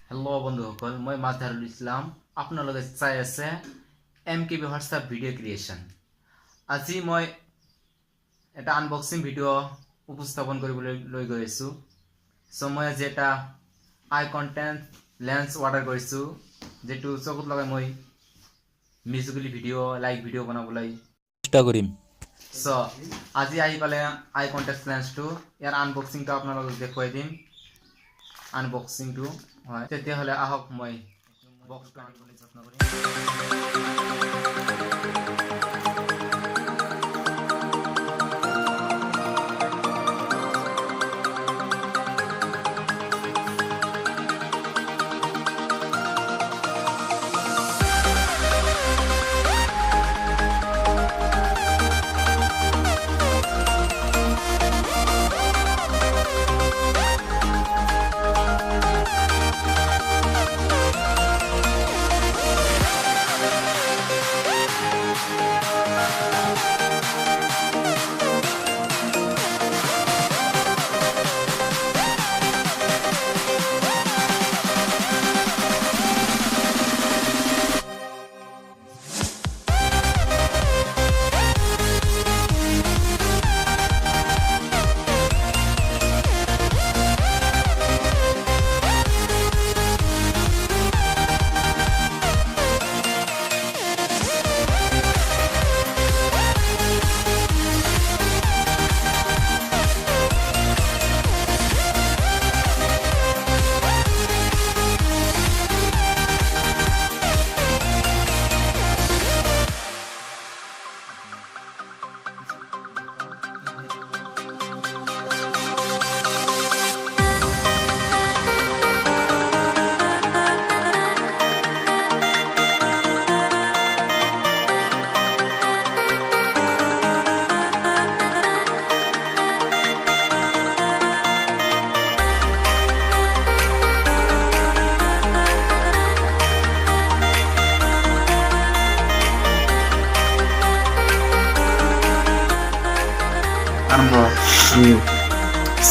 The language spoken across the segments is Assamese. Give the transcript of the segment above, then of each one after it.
हेलो बंधुসকল मैं মাজহাৰুল ইছলাম আপোনালোকে চাই আছে MKB হোৱাটছআপ ভিডিঅ' ক্ৰিয়েশ্যন। আজি মই এটা আনবক্সিং ভিডিঅ' উপস্থাপন কৰিবলৈ লৈ গৈ আছো। সো মই আজি এটা আই কন্টেন্ট লেন্স অৰ্ডাৰ কৰিছো, যেটো চকুত লগাই মই মিউজিকেলি ভিডিঅ' লাইক ভিডিঅ' বনাবলৈ চেষ্টা কৰিম। সো আজি আহি পালে আই কন্টেক্ট লেন্সটো, ইয়াৰ আনবক্সিংটো আপোনালোকক দেখুৱাই দিম। আনবক্সিংটো হয়, তেতিয়াহ'লে আহক মই বক্সটো আনিবলৈ যত্ন কৰিম।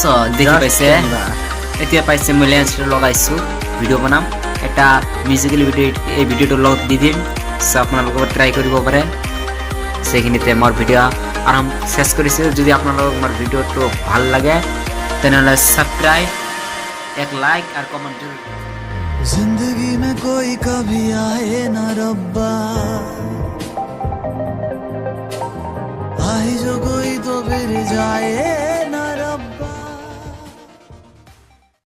সো দেখি পাইছে, এতিয়া পাইছে মই লেন্সটো লগাইছো, ভিডিঅ' বনাম এটা মিউজিকেল ভিডিঅ', এই ভিডিঅ'টো লগ দি দিম। সো আপোনালোকে ট্ৰাই কৰিব পাৰে। সেইখিনিতে মোৰ ভিডিঅ' আৰম্ভ শেষ কৰিছো। যদি আপোনালোকক মোৰ ভিডিঅ'টো ভাল লাগে তেনেহ'লে সাবস্ক্রাইব, এক লাইক আর কমেন্ট জরুর। जिंदगी में कोई कभी आए ना रब्बा, आए जो कोई तो फिर जाए।